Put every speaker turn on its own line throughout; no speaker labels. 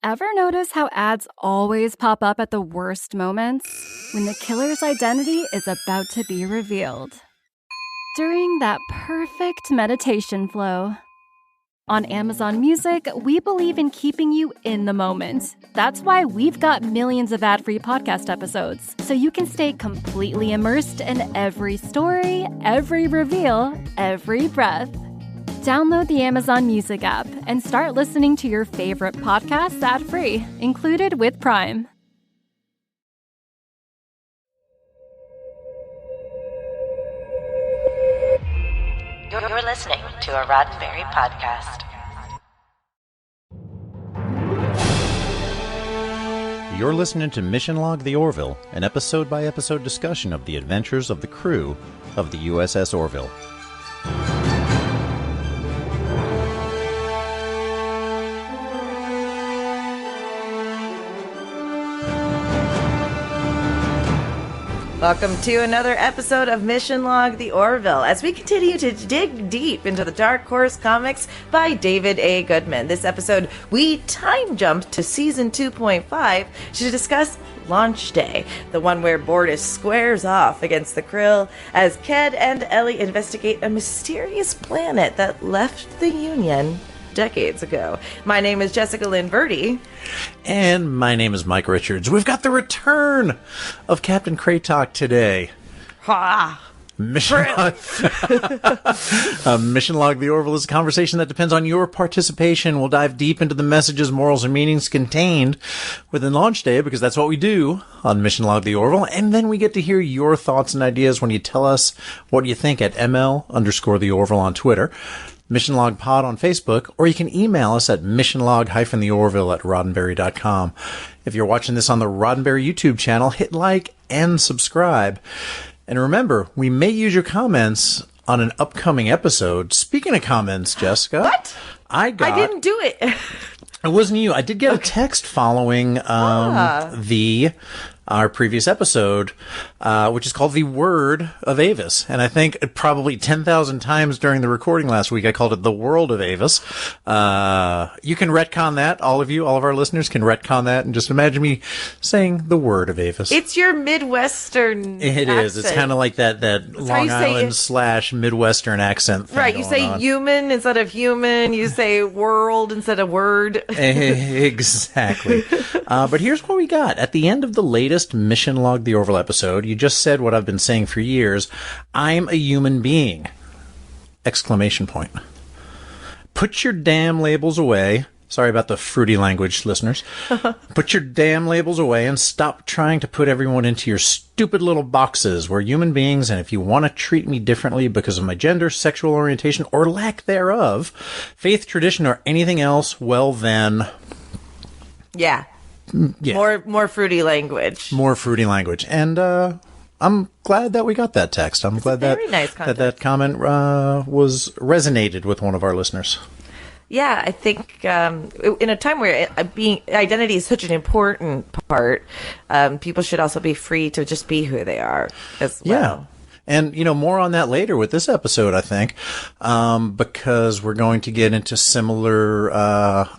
Ever notice how ads always pop up at the worst moments? When the killer's identity is about to be revealed. During that perfect meditation flow. On Amazon Music, we believe in keeping you in the moment. That's why we've got millions of ad-free podcast episodes, so you can stay completely immersed in every story, every reveal, every breath. Download the Amazon Music app and start listening to your favorite podcasts ad-free, included with Prime.
You're listening to a Roddenberry podcast.
You're listening to Mission Log the Orville, an episode-by-episode discussion of the adventures of the crew of the USS Orville.
Welcome to another episode of Mission Log the Orville, as we continue to dig deep into the Dark Horse comics by David A. Goodman. This episode, we time jumped to Season 2.5 to discuss Launch Day, the one where Bortus squares off against the Krill as Ked and Ellie investigate a mysterious planet that left the Union decades ago. My name is Jessica Lynn Verdi.
And my name is Mike Richards. We've got the return of Captain Kraytok today.
Ha!
Mission Log the Orville is a conversation that depends on your participation. We'll dive deep into the messages, morals, and meanings contained within Launch Day, because that's what we do on Mission Log the Orville. And then we get to hear your thoughts and ideas when you tell us what you think at ML_the Orville on Twitter, Mission Log Pod on Facebook, or you can email us at missionlog-theorville@roddenberry.com. If you're watching this on the Roddenberry YouTube channel, hit like and subscribe. And remember, we may use your comments on an upcoming episode. Speaking of comments, Jessica.
What? I didn't do it.
It wasn't you. I did get a text following our previous episode, which is called The Word of Avis. And I think probably 10,000 times during the recording last week, I called it The World of Avis. You can retcon that. All of our listeners can retcon that and just imagine me saying The Word of Avis.
It's your Midwestern
It
accent.
is. It's kind of like that Long Island / Midwestern accent thing.
Right. You say human instead of human. You say world instead of word.
Exactly. But here's what we got. At the end of the latest Mission Log the Orville episode, you just said what I've been saying for years. I'm a human being! Exclamation point. Put your damn labels away. Sorry about the fruity language, listeners. Put your damn labels away and stop trying to put everyone into your stupid little boxes. We're human beings, and if you want to treat me differently because of my gender, sexual orientation, or lack thereof, faith, tradition, or anything else, well then...
Yeah. More fruity language. More fruity language.
And I'm glad that we got that text. I'm glad that
nice
that comment was resonated with one of our listeners.
Yeah, I think in a time where identity is such an important part, people should also be free to just be who they are as well.
Yeah. And, more on that later with this episode, I think, because we're going to get into similar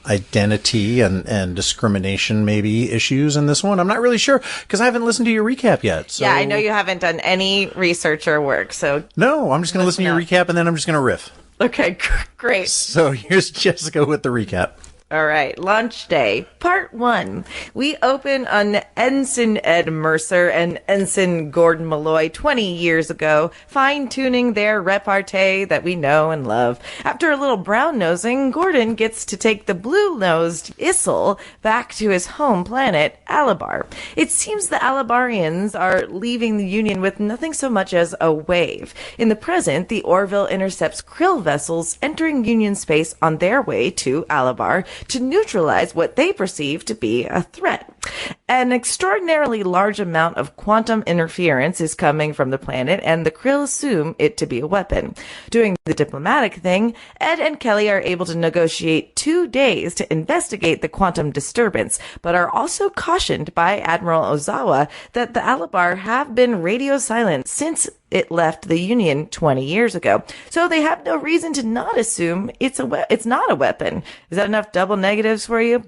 identity and discrimination maybe issues in this one. I'm not really sure because I haven't listened to your recap yet. So.
Yeah, I know you haven't done any research or work. So
no, I'm just going to listen to your recap and then I'm just going to riff.
Okay, great.
So here's Jessica with the recap.
All right, Launch Day, Part 1. We open on Ensign Ed Mercer and Ensign Gordon Malloy 20 years ago, fine-tuning their repartee that we know and love. After a little brown-nosing, Gordon gets to take the blue-nosed Issel back to his home planet, Alabar. It seems the Alabarians are leaving the Union with nothing so much as a wave. In the present, the Orville intercepts Krill vessels entering Union space on their way to Alabar, to neutralize what they perceive to be a threat. An extraordinarily large amount of quantum interference is coming from the planet, and the Krill assume it to be a weapon. Doing the diplomatic thing, Ed and Kelly are able to negotiate 2 days to investigate the quantum disturbance, but are also cautioned by Admiral Ozawa that the Alabar have been radio silent since it left the Union 20 years ago. So they have no reason to not assume it's not a weapon. Is that enough double negatives for you?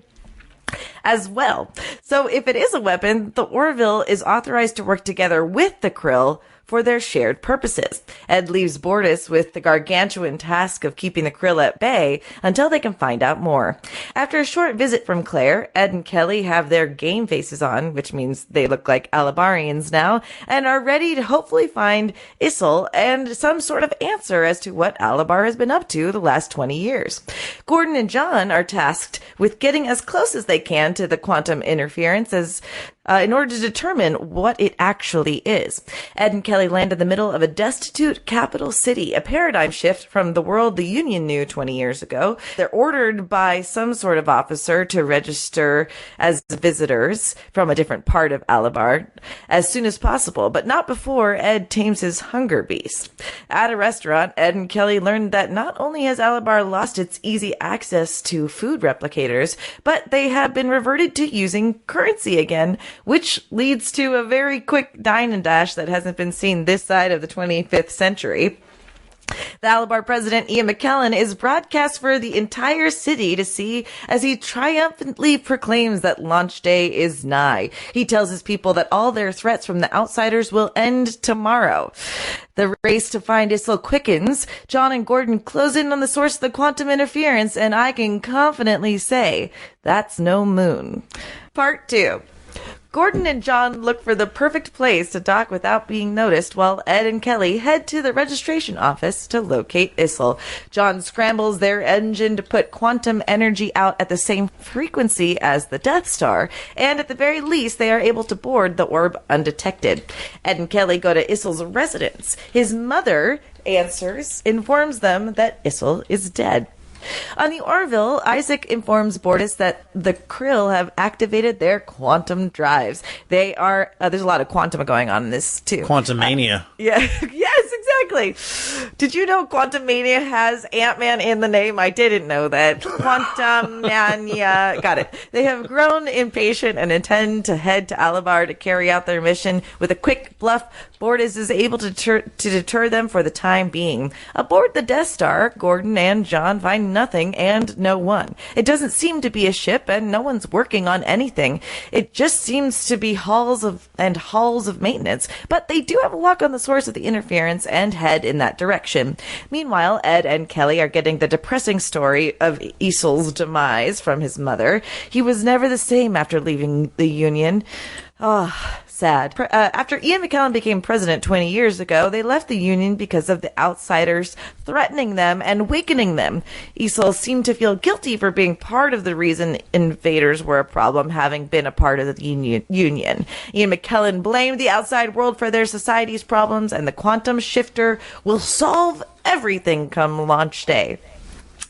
as well. So if it is a weapon, the Orville is authorized to work together with the Krill for their shared purposes. Ed leaves Bortus with the gargantuan task of keeping the Krill at bay until they can find out more. After a short visit from Claire, Ed and Kelly have their game faces on, which means they look like Alabarians now, and are ready to hopefully find Issel and some sort of answer as to what Alabar has been up to the last 20 years. Gordon and John are tasked with getting as close as they can to the quantum interference in order to determine what it actually is. Ed and Kelly land in the middle of a destitute capital city, a paradigm shift from the world the Union knew 20 years ago. They're ordered by some sort of officer to register as visitors from a different part of Alabar as soon as possible, but not before Ed tames his hunger beast. At a restaurant, Ed and Kelly learn that not only has Alabar lost its easy access to food replicators, but they have been reverted to using currency again, which leads to a very quick dine and dash that hasn't been seen this side of the 25th century. The Alabar president, Ian McKellen, is broadcast for the entire city to see as he triumphantly proclaims that launch day is nigh. He tells his people that all their threats from the outsiders will end tomorrow. The race to find Issel quickens. John and Gordon close in on the source of the quantum interference, and I can confidently say that's no moon. Part 2. Gordon and John look for the perfect place to dock without being noticed, while Ed and Kelly head to the registration office to locate Issel. John scrambles their engine to put quantum energy out at the same frequency as the Death Star, and at the very least they are able to board the orb undetected. Ed and Kelly go to Issel's residence. His mother informs them that Issel is dead. On the Orville, Isaac informs Bortus that the Krill have activated their quantum drives. There's a lot of quantum going on in this too.
Quantum mania.
Yes, exactly. Did you know Quantum Mania has Ant-Man in the name? I didn't know that. Quantum Mania. Got it. They have grown impatient and intend to head to Alabar to carry out their mission. With a quick bluff, Bortus is able to deter them for the time being. Aboard the Death Star, Gordon and John find nothing and no one. It doesn't seem to be a ship, and no one's working on anything. It just seems to be halls of maintenance, but they do have a lock on the source of the interference and head in that direction. Meanwhile, Ed and Kelly are getting the depressing story of Issel's demise from his mother. He was never the same after leaving the Union. Sad. After Ian McKellen became president 20 years ago, they left the Union because of the outsiders threatening them and weakening them. Issel seemed to feel guilty for being part of the reason invaders were a problem, having been a part of the Union. Ian McKellen blamed the outside world for their society's problems, and the quantum shifter will solve everything come launch day.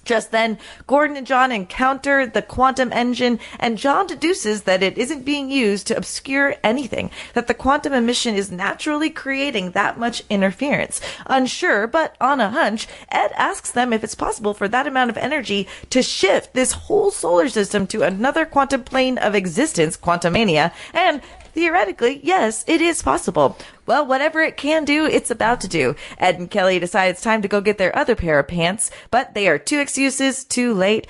Just then, Gordon and John encounter the quantum engine, and John deduces that it isn't being used to obscure anything, that the quantum emission is naturally creating that much interference. Unsure, but on a hunch, Ed asks them if it's possible for that amount of energy to shift this whole solar system to another quantum plane of existence, Quantumania, and theoretically, yes, it is possible. Well, whatever it can do, it's about to do. Ed and Kelly decide it's time to go get their other pair of pants, but they are two excuses too late.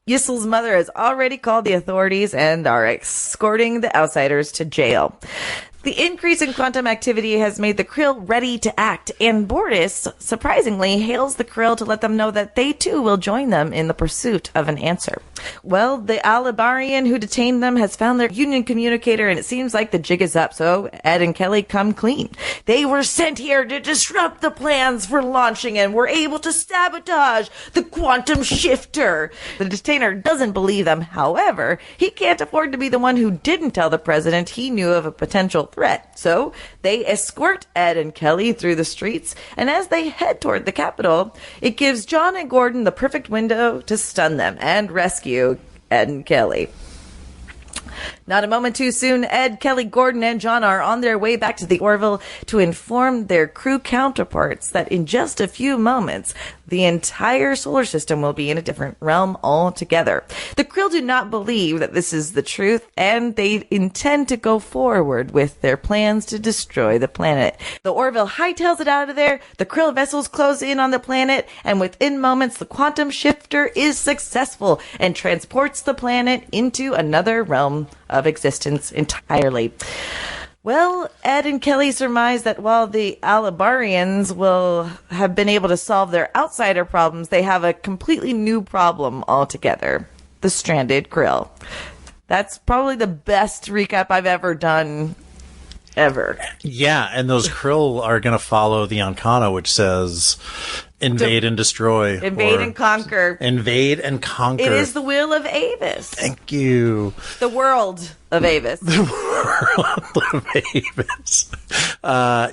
Issel's mother has already called the authorities and are escorting the outsiders to jail. The increase in quantum activity has made the Krill ready to act, and Bortus, surprisingly, hails the Krill to let them know that they too will join them in the pursuit of an answer. Well, the Alabarian who detained them has found their Union communicator, and it seems like the jig is up, so Ed and Kelly come clean. They were sent here to disrupt the plans for launching and were able to sabotage the quantum shifter. The detainer doesn't believe them. However, he can't afford to be the one who didn't tell the president he knew of a potential threat. So they escort Ed and Kelly through the streets, and as they head toward the Capitol, it gives John and Gordon the perfect window to stun them and rescue Ed and Kelly. Not a moment too soon, Ed, Kelly, Gordon, and John are on their way back to the Orville to inform their crew counterparts that in just a few moments, the entire solar system will be in a different realm altogether. The Krill do not believe that this is the truth, and they intend to go forward with their plans to destroy the planet. The Orville hightails it out of there, the Krill vessels close in on the planet, and within moments the quantum shifter is successful and transports the planet into another realm of existence entirely. Well, Ed and Kelly surmise that while the Alabarians will have been able to solve their outsider problems, they have a completely new problem altogether. The stranded Krill. That's probably the best recap I've ever done. Ever.
Yeah, and those Krill are going to follow the Ancana, which says invade and destroy.
Invade and conquer.
Invade and conquer.
It is the will of Avis.
Thank you.
The world of Avis.
The world of Avis.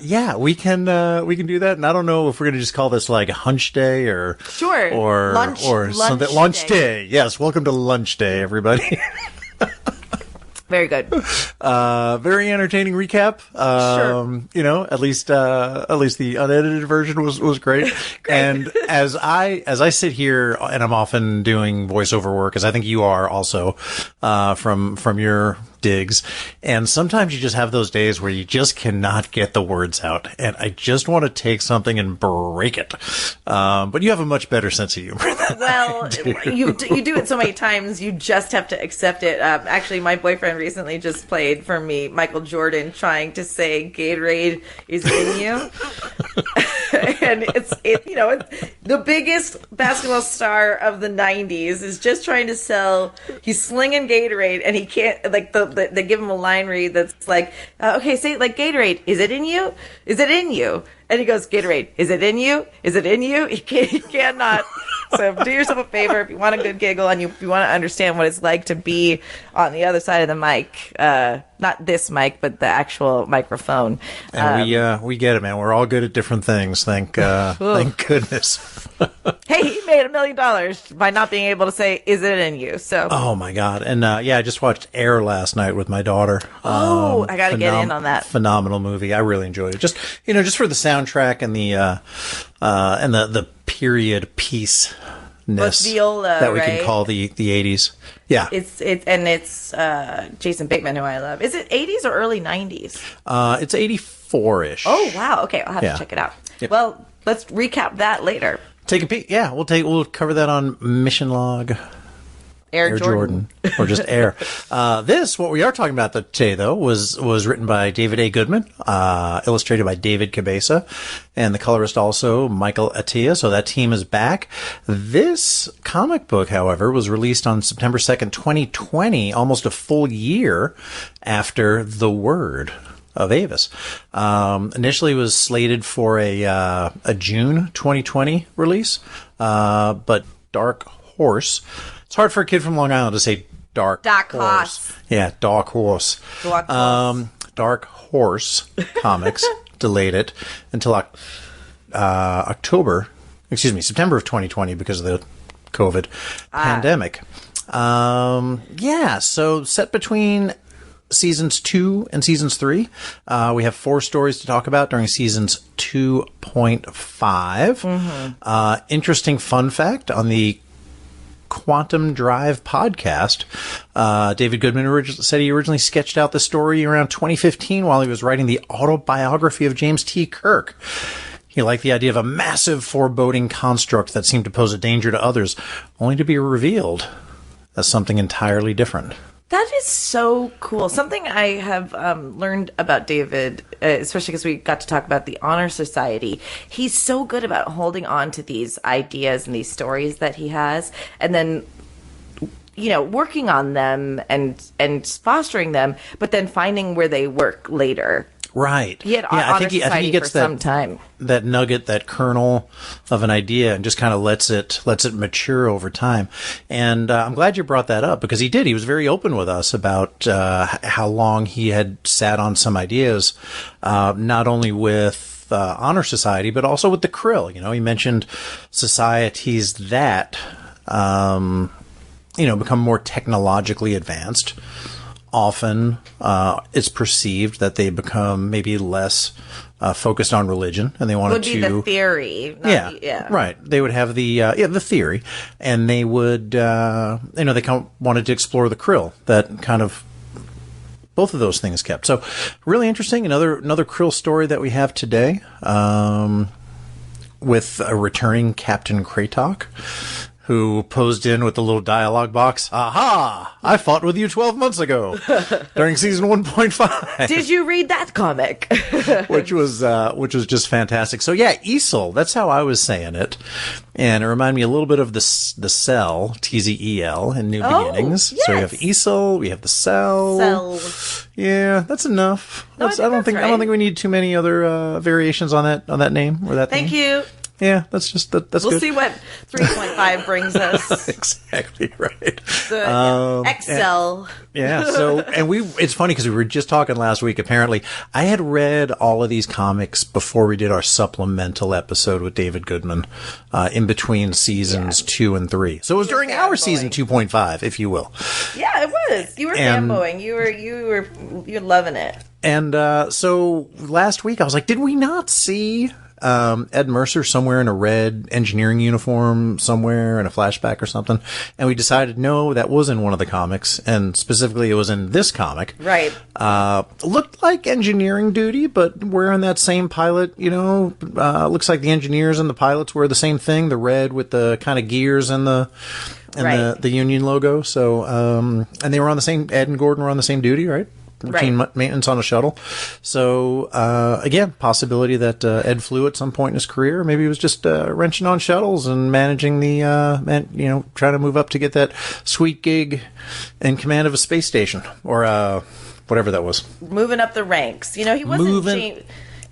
Yeah, we can do that. And I don't know if we're going to just call this like Hunch Day or
sure,
or
lunch
something. Lunch day. Yes, welcome to Lunch Day, everybody.
Very good.
Very entertaining recap.
Sure.
You know, at least the unedited version was great. And as I sit here, and I'm often doing voiceover work, as I think you are also, from your digs. And sometimes you just have those days where you just cannot get the words out. And I just want to take something and break it. But you have a much better sense of humor than
well,
I do.
you do it so many times, you just have to accept it. Actually, my boyfriend recently just played for me Michael Jordan trying to say Gatorade is in you. And it's the biggest basketball star of the 90s is just trying to sell. He's slinging Gatorade and he can't, like, they give him a line read that's like, okay, say it like Gatorade. Is it in you? Is it in you? And he goes, Gatorade, is it in you? Is it in you? He cannot. So do yourself a favor if you want a good giggle and you want to understand what it's like to be on the other side of the mic. Not this mic, but the actual microphone.
And we get it, man. We're all good at different things. Thank goodness.
Hey, he made $1 million by not being able to say, is it in you? So.
Oh my God. And I just watched Air last night with my daughter.
I got to get in on that.
Phenomenal movie. I really enjoyed it. Just for the soundtrack and the period piece.
Viola,
that we
right?
can call the 80s. Yeah.
It's Jason Bateman, who I love. Is it 80s or early 90s?
It's 84-ish.
Oh, wow. Okay, I'll have to check it out.
Yep.
Well, let's recap that later.
Take a peek. Yeah, we'll cover that on Mission Log.
Air Jordan.
Or just Air. What we are talking about today, though, was written by David A. Goodman, illustrated by David Cabeza, and the colorist also Michael Atiyeh. So that team is back. This comic book, however, was released on September 2nd, 2020, almost a full year after The Word of Avis. Initially was slated for a June 2020 release, but Dark Horse. It's hard for a kid from Long Island to say Dark Horse. Yeah, Dark Horse. Dark Horse Comics delayed it until September of 2020 because of the COVID pandemic. So set between seasons 2 and seasons 3. We have 4 stories to talk about during seasons 2.5. Interesting fun fact on the Quantum Drive podcast, David Goodman said he originally sketched out the story around 2015 while he was writing the autobiography of James T. Kirk. He liked the idea of a massive foreboding construct that seemed to pose a danger to others, only to be revealed as something entirely different.
That is so cool. Something I have learned about David, especially because we got to talk about the Honor Society. He's so good about holding on to these ideas and these stories that he has, and then, working on them and fostering them, but then finding where they work later.
Right.
He had Honor Society for some time.
That nugget, that kernel of an idea, and just kind of lets it mature over time. And I'm glad you brought that up because he did. He was very open with us about how long he had sat on some ideas, not only with Honor Society, but also with the Krill. He mentioned societies that, become more technologically advanced often it's perceived that they become maybe less focused on religion, and they wanted
would be
to
the theory.
Right. They would have the theory, and they would they wanted to explore the Krill, that kind of both of those things kept. So really interesting. Another Krill story that we have today, with a returning Captain Kratok, who posed in with the little dialogue box. Aha! I fought with you 12 months ago during season 1.5.
Did you read that comic?
which was just fantastic. So yeah, Easel, that's how I was saying it. And it reminded me a little bit of the Cell, Tzel, in New Beginnings.
Yes.
So we have Easel, we have the Cell. Yeah, that's enough.
No, I don't think
we need too many other variations on that name or that
Thank
theme.
you.
Yeah, that's good.
We'll see what 3.5 brings us.
Exactly right.
The Excel.
Yeah. So, it's funny because we were just talking last week. Apparently, I had read all of these comics before we did our supplemental episode with David Goodman, in between seasons 2 and 3. So it was during our season 2.5, if you will.
Yeah, it was. You were fanboying. You were loving it.
And so last week I was like, did we not see Ed Mercer somewhere in a red engineering uniform somewhere in a flashback or something? And we decided, no, that was in one of the comics, and specifically it was in this comic.
Right.
Looked like engineering duty, but wearing that same pilot, looks like the engineers and the pilots wear the same thing, the red with the kind of gears and the Union logo. So, and they were on the same, Ed and Gordon were on the same duty, right? Routine maintenance on a shuttle. So, again, possibility that Ed flew at some point in his career. Maybe he was just wrenching on shuttles and managing trying to move up to get that sweet gig in command of a space station or whatever that was.
Moving up the ranks.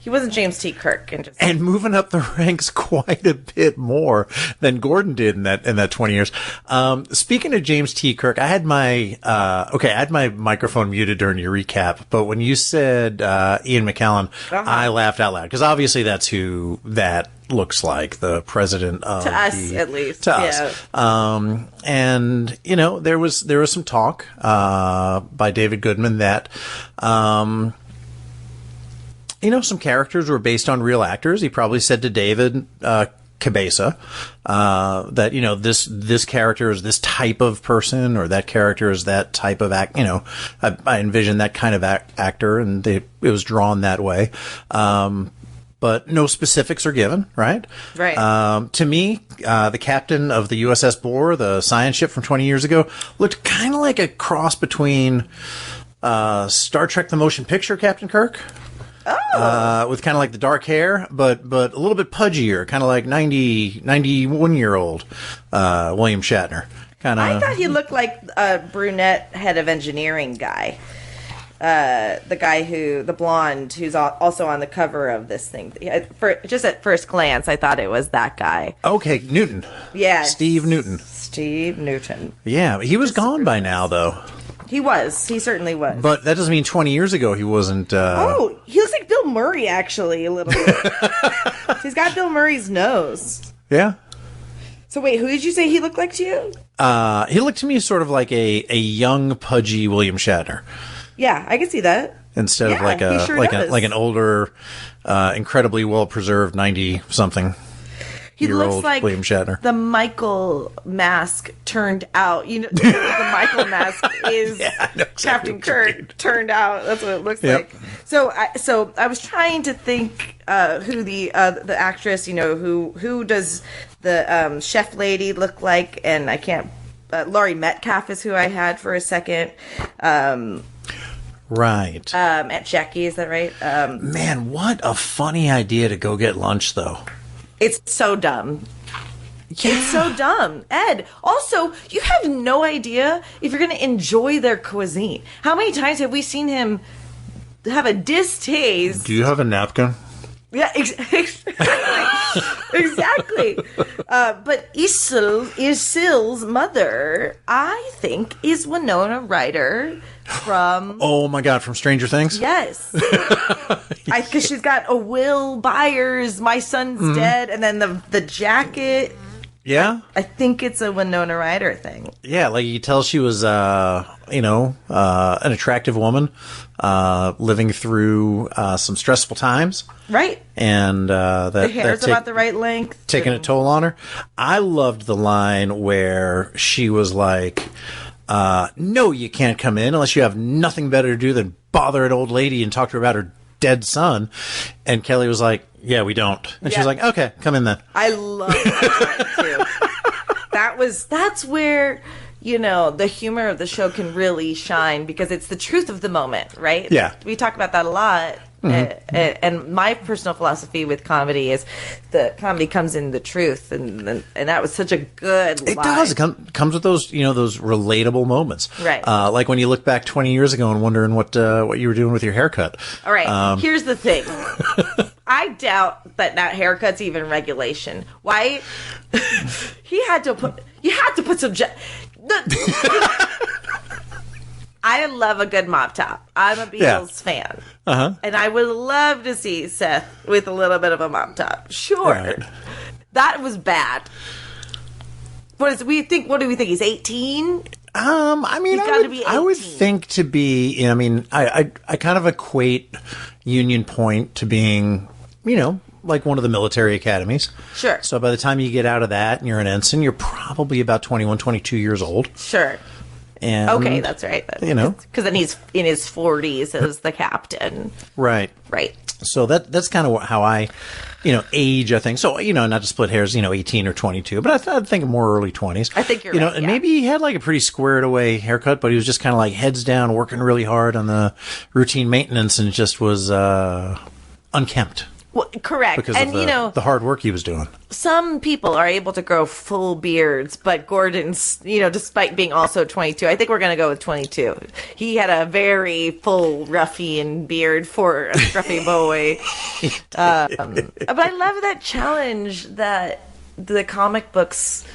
He wasn't James T. Kirk.
And moving up the ranks quite a bit more than Gordon did in that 20 years. Speaking of James T. Kirk, I had my microphone muted during your recap, but when you said Ian McKellen, I laughed out loud, because obviously that's who that looks like, the president of
to us, at least.
To us. And there was some talk by David Goodman that some characters were based on real actors. He probably said to David Cabeza that this character is this type of person, or that character is that type of act. I envision that kind of actor, and it was drawn that way. But no specifics are given, right?
Right.
To me, the captain of the USS Boar, the science ship from 20 years ago, looked kind of like a cross between Star Trek: The Motion Picture Captain Kirk. With kind of like the dark hair, but a little bit pudgier, kind of like 91-year-old William Shatner.
I thought he looked like a brunette head of engineering guy. The blonde who's also on the cover of this thing. Just at first glance, I thought it was that guy.
Okay, Newton.
Yeah.
Steve Newton. Yeah, he was gone by now, though.
He was. He certainly was.
But that doesn't mean 20 years ago he wasn't...
he looks like Bill Murray, actually, a little bit. He's got Bill Murray's nose.
Yeah.
So wait, who did you say he looked like to you?
He looked to me sort of like a young, pudgy William Shatner.
Yeah, I can see that.
Instead of like an older, incredibly well-preserved 90-something.
He looks like
William Shatner.
The Michael mask turned out. The Michael mask is exactly Captain Kirk turned out. That's what it looks like. So I was trying to think who the actress, who does the chef lady look like, and I can't. Laurie Metcalf is who I had for a second.
Right.
At Jackie, is that right?
Man, what a funny idea to go get lunch, though.
It's so dumb. Yeah. It's so dumb. Ed, also, you have no idea if you're going to enjoy their cuisine. How many times have we seen him have a distaste?
Do you have a napkin?
Yeah, exactly. Exactly. But Isil's mother, I think, is Winona Ryder from...
Oh, my God, from Stranger Things?
Yes. Because she's got a Will Byers, My Son's Dead, and then the jacket.
Yeah?
I think it's a Winona Ryder thing.
Yeah, like you tell she was, an attractive woman, living through some stressful times.
Right.
And
the hair's about the right length.
Taking a toll on her. I loved the line where she was like, no, you can't come in unless you have nothing better to do than bother an old lady and talk to her about her dead son. And Kelly was like, yeah, we don't. And she was like, okay, come in then.
I love that too. That's where, the humor of the show can really shine because it's the truth of the moment, right?
Yeah.
We talk about that a lot. Mm-hmm. And my personal philosophy with comedy is the comedy comes in the truth, and that was such a good line.
It does. It comes with those, those relatable moments.
Right.
Like when you look back 20 years ago and wondering what you were doing with your haircut.
All right. Here's the thing. I doubt that haircut's even regulation. Why? You had to put some... I love a good mop top. I'm a Beatles fan. Uh-huh. And I would love to see Seth with a little bit of a mop top. Sure. Right. That was bad. What do we think? He's 18?
I would think to be, I kind of equate Union Point to being, like one of the military academies.
Sure.
So by the time you get out of that and you're an ensign, you're probably about 21, 22 years old.
Sure.
And,
okay, that's right. Because then he's in his 40s as the captain.
Right.
Right.
So that's kind of how I, age, I think. So, not to split hairs, 18 or 22, but I think more early 20s.
I think you're right.
And maybe he had like a pretty squared away haircut, but he was just kind of like heads down, working really hard on the routine maintenance and just was unkempt.
Well, correct.
Because of the hard work he was doing.
Some people are able to grow full beards, but Gordon's, despite being also 22, I think we're going to go with 22. He had a very full ruffian beard for a scruffy boy. But I love that challenge that the comic books...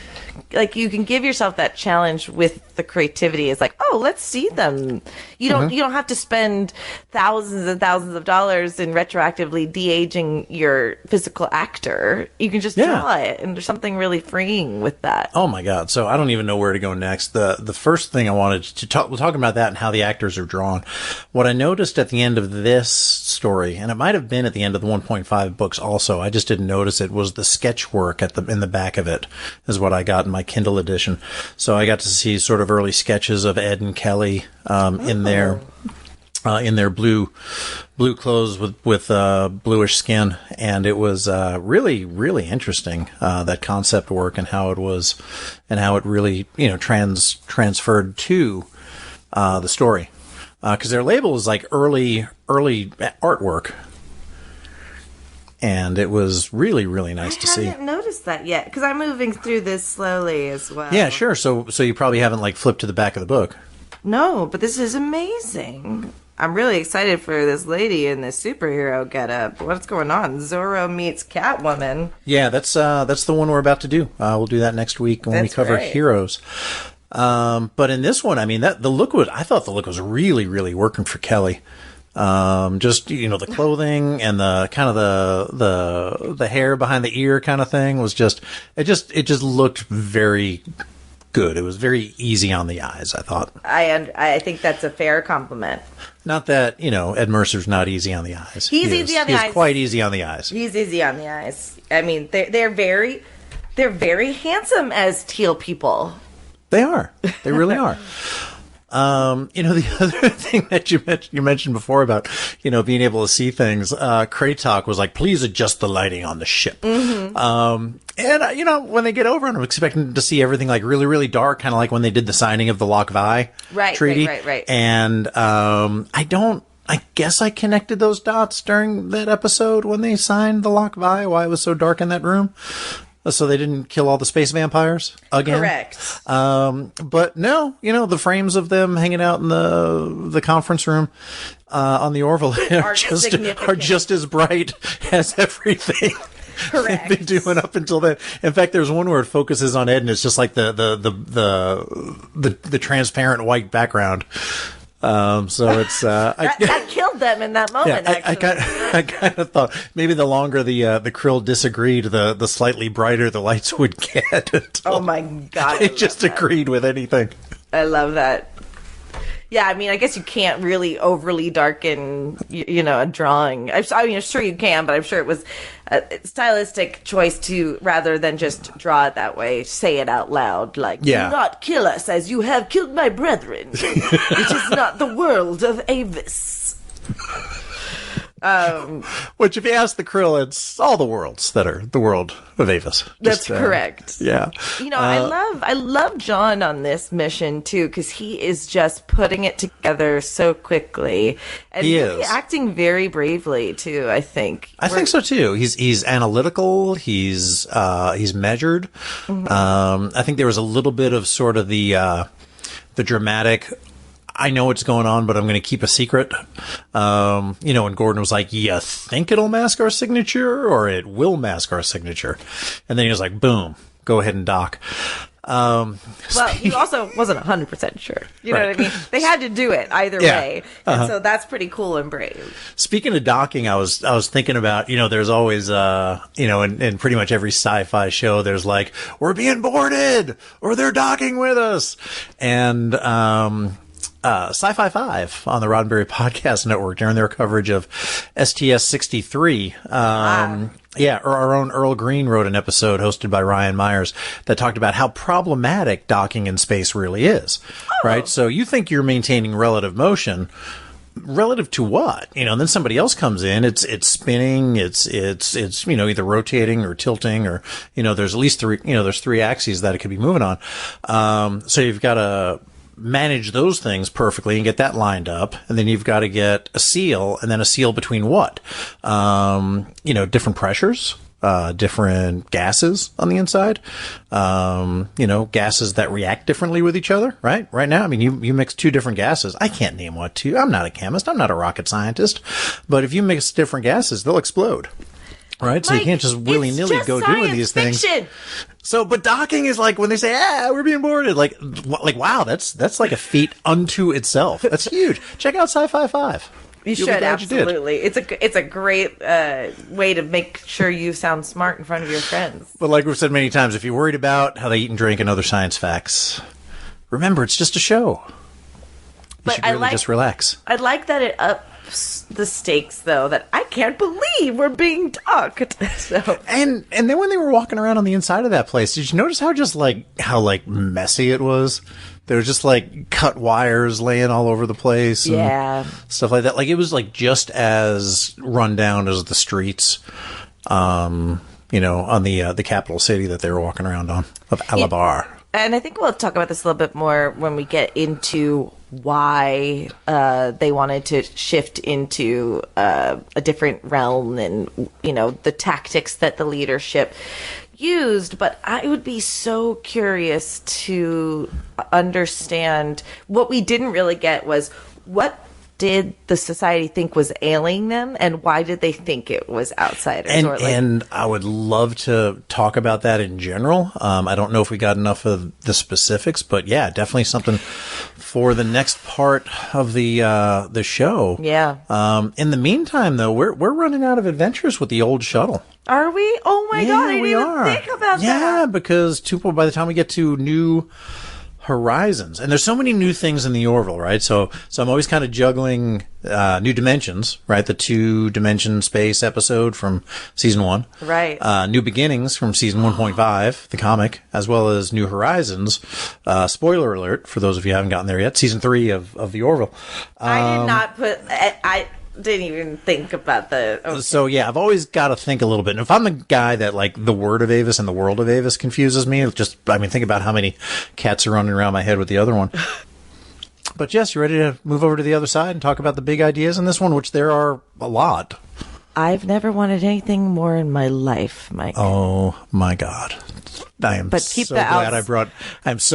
Like, you can give yourself that challenge with the creativity. It's like, oh, let's see them. You don't have to spend thousands and thousands of dollars in retroactively de-aging your physical actor. You can just draw it, and there's something really freeing with that.
Oh my God! So I don't even know where to go next. The first thing I wanted to talk, we're talking about that and how the actors are drawn. What I noticed at the end of this story, and it might have been at the end of the 1.5 books also, I just didn't notice it, was the sketch work in the back of it is what I got in my Kindle edition. So I got to see sort of early sketches of Ed and Kelly in their blue clothes with bluish skin, and it was really, really interesting, that concept work and how it really transferred to the story, because their label is like early artwork. And it was really, really nice to see.
I haven't noticed that yet, because I'm moving through this slowly as well.
Yeah, sure. So you probably haven't like flipped to the back of the book.
No, but this is amazing. I'm really excited for this lady in this superhero getup. What's going on? Zorro meets Catwoman.
Yeah, that's the one we're about to do. We'll do that next week when we cover Heroes. But in this one, I thought the look was really, really working for Kelly. Just, the clothing and the kind of the hair behind the ear kind of thing was it just looked very good. It was very easy on the eyes, I thought.
I think that's a fair compliment.
Not that, Ed Mercer's not easy on the eyes.
He's easy on the eyes.
He's quite easy on the eyes.
He's easy on the eyes. They're very handsome as teal people.
They are. They really are. The other thing that you mentioned before about, being able to see things, Kratok was like, please adjust the lighting on the ship. Mm-hmm. And, when they get over, I'm expecting to see everything like really, really dark, kind of like when they did the signing of the Loch-Vi treaty.
Right.
And, I guess I connected those dots during that episode when they signed the Loch-Vi, why it was so dark in that room. So they didn't kill all the space vampires again.
Correct.
But no, the frames of them hanging out in the conference room on the Orville are just as bright as everything.
Correct.
They've been doing up until then. In fact, there's one where it focuses on Ed, and it's just like the transparent white background. So it's
that killed them in that moment.
I kind of thought maybe the longer the Krill disagreed, the slightly brighter the lights would get.
Oh my God!
They just agreed with anything.
I love that. Yeah, I mean, I guess you can't really overly darken, a drawing. I mean, sure you can, but I'm sure it was a stylistic choice to, rather than just draw it that way, say it out loud, like, do not kill us as you have killed my brethren. It is not the world of Avis.
Which, if you ask the Krill, it's all the worlds that are the world of Avis.
That's correct.
Yeah.
I love John on this mission too, because he is just putting it together so quickly, and
he
really
is
acting very bravely too. I think
so too. He's analytical. He's measured.
Mm-hmm.
I think there was a little bit of sort of the dramatic, I know what's going on, but I'm going to keep a secret. When Gordon was like, you think it'll mask our signature or it will mask our signature? And then he was like, boom, go ahead and dock.
Well, he also wasn't 100% sure. You know what I mean? They had to do it either way. And so that's pretty cool and brave.
Speaking of docking, I was thinking about, there's always, in pretty much every sci-fi show, there's like, we're being boarded or they're docking with us. And, Sci-fi 5 on the Roddenberry Podcast Network during their coverage of STS-63. Our own Earl Green wrote an episode hosted by Ryan Myers that talked about how problematic docking in space really is. Right? So you think you're maintaining relative motion. Relative to what? And then somebody else comes in, it's spinning, it's either rotating or tilting, or, there's at least there's three axes that it could be moving on. So you've got to manage those things perfectly and get that lined up. And then you've got to get a seal, and then a seal between what? Different pressures, different gases on the inside, gases that react differently with each other, right? Right now, I mean, you mix two different gases. I can't name what two. I'm not a chemist. I'm not a rocket scientist. But if you mix different gases, they'll explode. Right? So you can't just willy-nilly go doing these things. So, but docking is like when they say, we're being boarded. Like, wow, that's like a feat unto itself. That's huge. Check out Sci-Fi 5.
You should, absolutely. It's a great way to make sure you sound smart in front of your friends.
But like we've said many times, if you're worried about how they eat and drink and other science facts, remember, it's just a show. You should really just relax.
I like that it ups the stakes, though, that I can't believe we're being docked. So.
And then when they were walking around on the inside of that place, did you notice how messy it was? There was just like cut wires laying all over the place. And stuff like that. Like, it was like just as run down as the streets, on the capital city that they were walking around on of Alabar.
And I think we'll talk about this a little bit more when we get into why they wanted to shift into a different realm and, the tactics that the leadership used. But I would be so curious to understand what we didn't really get was what did the society think was ailing them, and why did they think it was outsiders?
And I would love to talk about that in general. I don't know if we got enough of the specifics, but yeah, definitely something for the next part of the show.
Yeah.
In the meantime, though, we're running out of adventures with the old shuttle.
Are we? Oh my God, I didn't even think about that.
Yeah, because by the time we get to New Horizons, and there's so many new things in the Orville, right? So I'm always kind of juggling New Dimensions, right? The 2-dimension space episode from season 1,
right?
New Beginnings from season 1.5, the comic, as well as New Horizons. Spoiler alert for those of you who haven't gotten there yet. Season 3 of the Orville.
I did not put. I didn't even think about the. Okay.
So yeah, I've always got to think a little bit. And if I'm the guy that like the word of Avis and the world of Avis confuses me, think about how many cats are running around my head with the other one. But Jess, you ready to move over to the other side and talk about the big ideas in this one, which there are a lot.
I've never wanted anything more in my life, Mike.
Oh my God. I'm so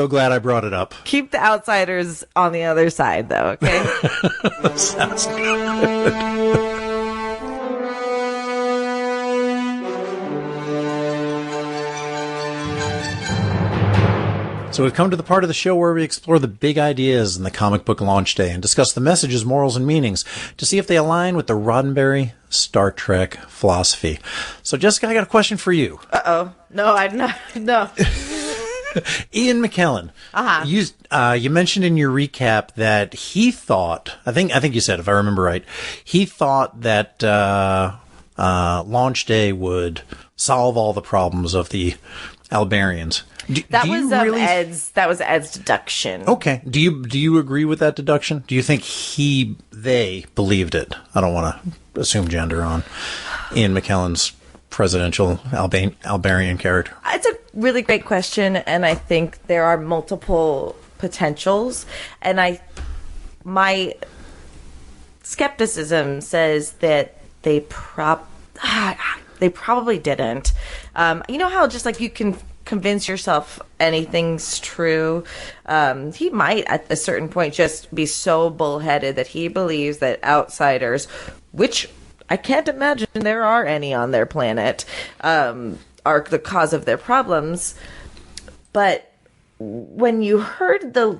glad I brought it up.
Keep the outsiders on the other side, though, okay?
Sounds good. So we've come to the part of the show where we explore the big ideas in the comic book launch day and discuss the messages, morals, and meanings to see if they align with the Roddenberry Star Trek philosophy. So, Jessica, I got a question for you.
Uh-oh. No, I'm not. No.
Ian McKellen. You mentioned in your recap that he thought, I think you said, if I remember right, he thought that launch day would solve all the problems of the Albarians.
That was Ed's deduction.
Okay. Do you agree with that deduction? Do you think they believed it? I don't want to assume gender on Ian McKellen's presidential Albarian character.
It's a really great question, and I think there are multiple potentials. And my skepticism says that they probably didn't. You know how just like you can convince yourself anything's true? He might at a certain point just be so bullheaded that he believes that outsiders, which I can't imagine there are any on their planet, are the cause of their problems. But when you heard the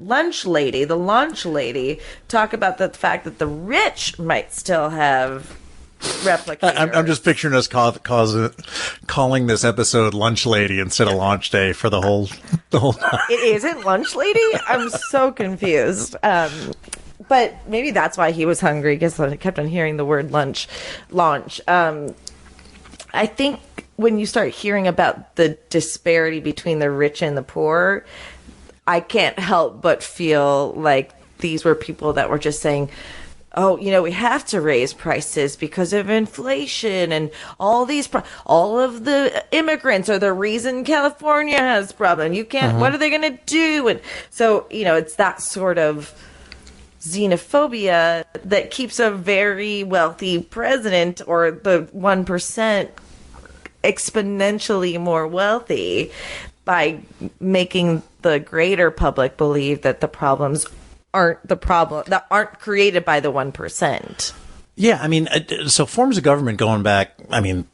launch lady talk about the fact that the rich might still have replicators.
I'm just picturing us calling this episode Lunch Lady instead of Launch Day for the whole time.
It isn't Lunch Lady? I'm so confused. But maybe that's why he was hungry, because I kept on hearing the word launch. I think when you start hearing about the disparity between the rich and the poor, I can't help but feel like these were people that were just saying, oh, we have to raise prices because of inflation and all of the immigrants are the reason California has problem. You can't, what are they going to do? And so, it's that sort of xenophobia that keeps a very wealthy president or the 1% exponentially more wealthy by making the greater public believe that the problems aren't the problem, that aren't created by the 1%.
Yeah, I mean, so forms of government going back,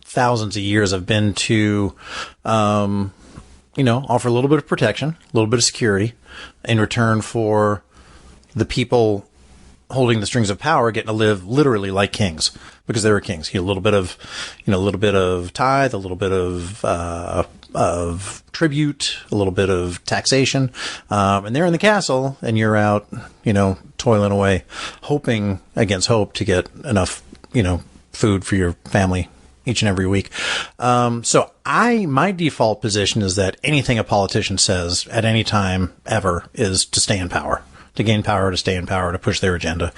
thousands of years have been to, offer a little bit of protection, a little bit of security in return for the people holding the strings of power getting to live literally like kings because they were kings. A little bit of tithe, a little bit of tribute, a little bit of taxation, and they're in the castle, and you're out, toiling away, hoping against hope to get enough, food for your family each and every week. So my default position is that anything a politician says at any time ever is to stay in power. To gain power, to stay in power, to push their agenda,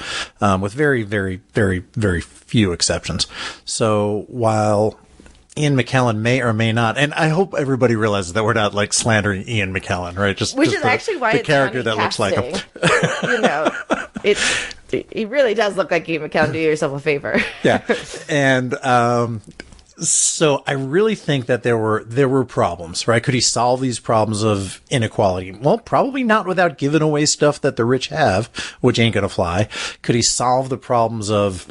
with very, very, very, very few exceptions. So while Ian McKellen may or may not, and I hope everybody realizes that we're not like slandering Ian McKellen, right?
Which is actually why
the character that looks like him.
He really does look like Ian McKellen. Do yourself a favor.
Yeah, and so I really think that there were problems, right? Could he solve these problems of inequality? Well, probably not without giving away stuff that the rich have, which ain't gonna fly. Could he solve the problems of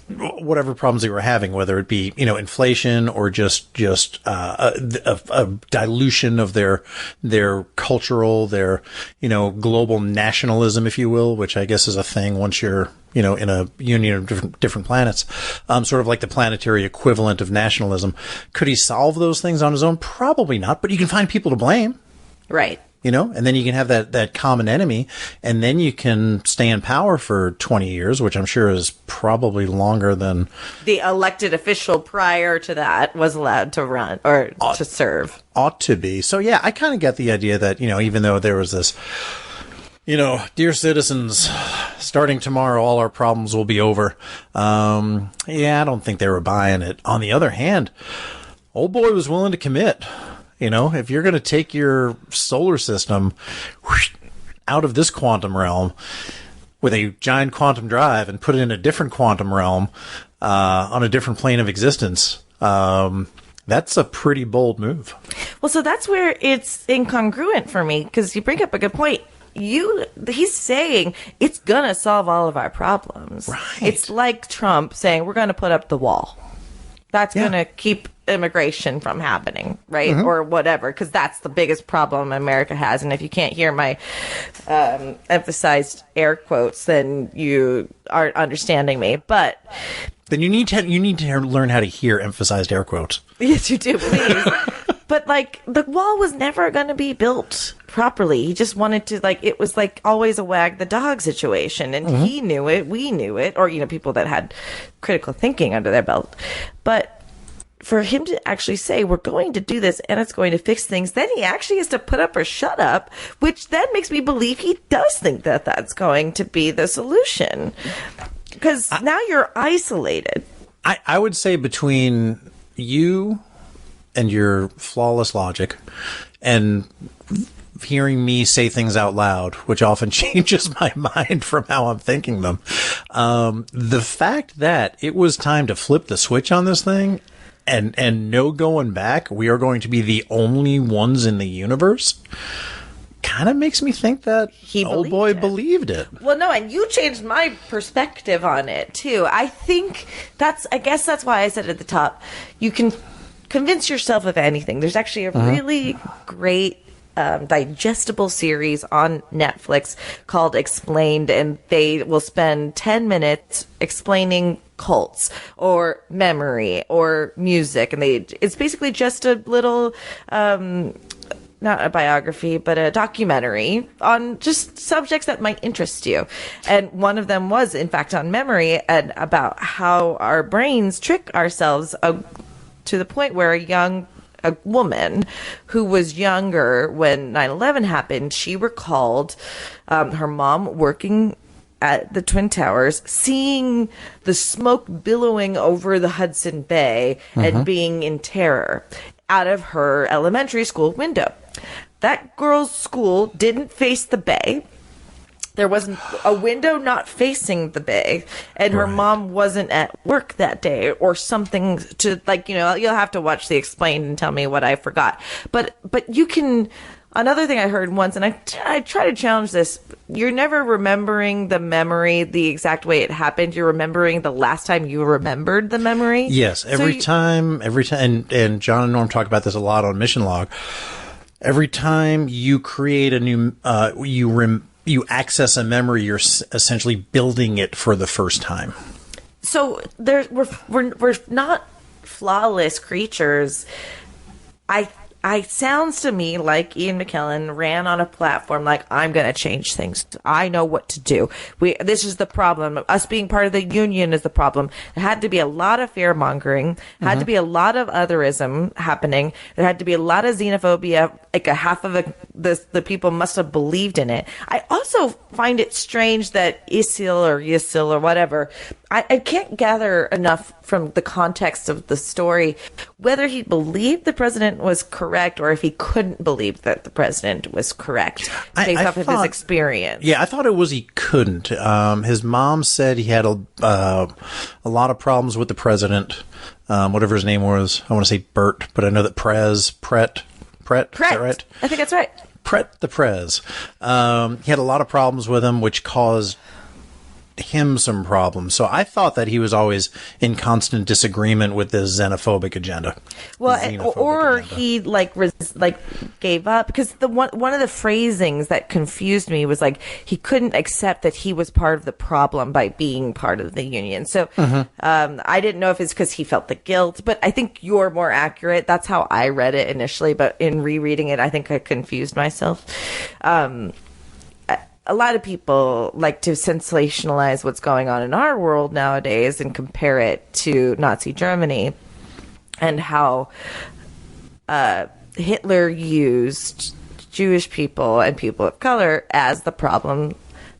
whatever problems they were having, whether it be, inflation or just a dilution of their cultural, their, global nationalism, if you will, which I guess is a thing once you're, in a union of different planets, sort of like the planetary equivalent of nationalism. Could he solve those things on his own? Probably not, but you can find people to blame.
Right.
And then you can have that common enemy, and then you can stay in power for 20 years, which I'm sure is probably longer than
the elected official prior to that was allowed to run or to serve.
Ought to be. So yeah, I kind of get the idea that, even though there was this, dear citizens, starting tomorrow, all our problems will be over. I don't think they were buying it. On the other hand, old boy was willing to commit. If you're going to take your solar system out of this quantum realm with a giant quantum drive and put it in a different quantum realm on a different plane of existence, that's a pretty bold move.
Well, so that's where it's incongruent for me, because you bring up a good point. He's saying it's going to solve all of our problems.
Right.
It's like Trump saying we're going to put up the wall. That's going to keep immigration from happening, right? Or whatever, because that's the biggest problem America has. And if you can't hear my emphasized air quotes, then you aren't understanding me. But
then you need to learn how to hear emphasized air quotes.
Yes, you do, please. But, like, the wall was never going to be built properly. He just wanted to, like, it was, like, always a wag the dog situation. And he knew it, we knew it, or, people that had critical thinking under their belt. But for him to actually say, we're going to do this and it's going to fix things, then he actually has to put up or shut up, which then makes me believe he does think that that's going to be the solution. Because now you're isolated.
I would say between you and your flawless logic and hearing me say things out loud, which often changes my mind from how I'm thinking them, the fact that it was time to flip the switch on this thing and no going back, we are going to be the only ones in the universe, kind of makes me think that old boy believed it.
Well, no, and you changed my perspective on it, too. I guess that's why I said at the top, you can convince yourself of anything. There's actually a really great digestible series on Netflix called Explained, and they will spend 10 minutes explaining cults or memory or music, and it's basically just a little not a biography, but a documentary on just subjects that might interest you. And one of them was, in fact, on memory and about how our brains trick ourselves to the point where a woman who was younger when 9/11 happened, she recalled her mom working at the Twin Towers, seeing the smoke billowing over the Hudson Bay and being in terror out of her elementary school window. That girl's school didn't face the bay. There was a window not facing the bay, and her mom wasn't at work that day or something to, like, you'll have to watch the Explained and tell me what I forgot. But you can, another thing I heard once, and I try to challenge this, you're never remembering the memory the exact way it happened. You're remembering the last time you remembered the memory.
Yes, every time, and John and Norm talk about this a lot on Mission Log. Every time you create a new, you access a memory, you're essentially building it for the first time.
So we're not flawless creatures. I sounds to me like Ian McKellen ran on a platform like, I'm going to change things. I know what to do. This is the problem. Us being part of the union is the problem. There had to be a lot of fear mongering. Had to be a lot of otherism happening. There had to be a lot of xenophobia. Like a half of the people must have believed in it. I also find it strange that Isil or whatever, I can't gather enough from the context of the story whether he believed the president was correct or if he couldn't believe that the president was correct based off of his experience.
Yeah, I thought it was he couldn't. His mom said he had a lot of problems with the president, whatever his name was. I want to say Bert, but I know that Pret. Is that right?
I think that's right.
Pret the Prez. He had a lot of problems with him, which caused him some problems. So I thought that he was always in constant disagreement with this xenophobic agenda.
Well, he gave up, because one of the phrasings that confused me was like he couldn't accept that he was part of the problem by being part of the union. So I didn't know if it's because he felt the guilt, but I think you're more accurate. That's how I read it initially, but in rereading it, I think I confused myself. A lot of people like to sensationalize what's going on in our world nowadays and compare it to Nazi Germany and how Hitler used Jewish people and people of color as the problem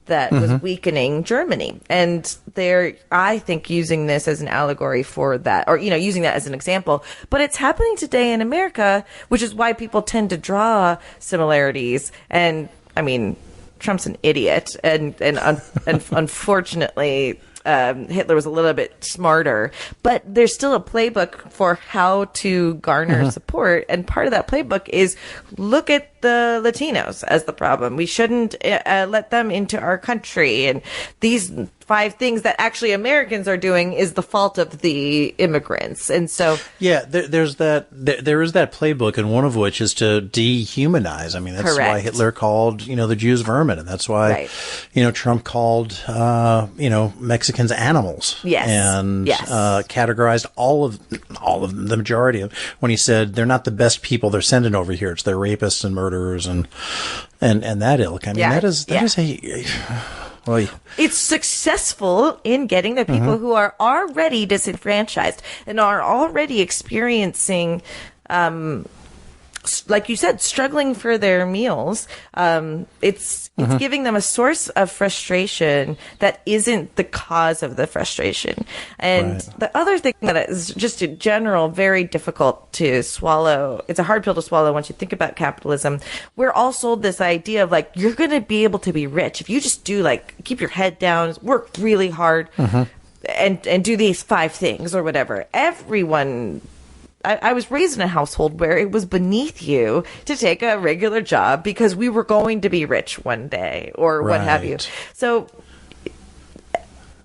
that was weakening Germany. And they're, I think, using this as an allegory for that, or, using that as an example. But it's happening today in America, which is why people tend to draw similarities. And, I mean, Trump's an idiot, and unfortunately, Hitler was a little bit smarter. But there's still a playbook for how to garner support, and part of that playbook is look at the Latinos as the problem. We shouldn't let them into our country, and these 5 things that actually Americans are doing is the fault of the immigrants. And so,
yeah, there is that playbook, and one of which is to dehumanize. I mean, that's
Correct.
why Hitler called, the Jews vermin, and that's why,
Right.
Trump called, Mexicans animals.
Yes.
And,
Yes.
Categorized all of them, the majority of, when he said they're not the best people they're sending over here. It's their rapists and murderers and that ilk. I mean, that is well,
it's successful in getting the people who are already disenfranchised and are already experiencing, like you said, struggling for their meals. It's giving them a source of frustration that isn't the cause of the frustration. And
Right.
the other thing that is just in general very difficult to swallow, it's a hard pill to swallow once you think about capitalism. We're all sold this idea of like, you're going to be able to be rich if you just do like, keep your head down, work really hard and do these 5 things or whatever. Everyone, I was raised in a household where it was beneath you to take a regular job because we were going to be rich one day or what have you.
Right.
So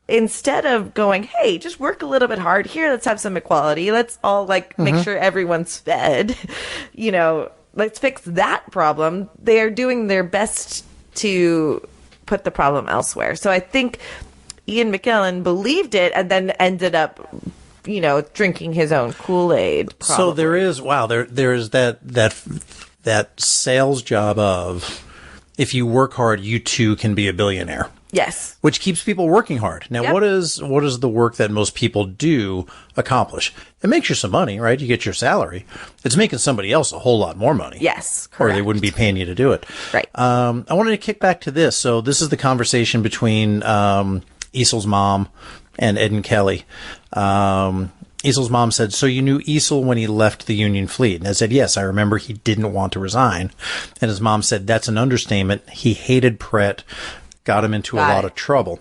instead of going, hey, just work a little bit hard here, let's have some equality, let's all like make sure everyone's fed, let's fix that problem. They are doing their best to put the problem elsewhere. So I think Ian McKellen believed it and then ended up drinking his own Kool-Aid. Probably.
So there is that sales job of, if you work hard, you too can be a billionaire.
Yes.
Which keeps people working hard. Now,
Yep.
what is the work that most people do accomplish? It makes you some money, right? You get your salary. It's making somebody else a whole lot more money.
Yes,
Or
correct.
they wouldn't be paying you to do it.
Right.
I wanted to kick back to this. So this is the conversation between Easel's mom and Ed and Kelly. Easel's mom said, so you knew Easel when he left the Union Fleet? And I said, yes, I remember he didn't want to resign. And his mom said, that's an understatement. He hated Pret, got him into a lot of trouble.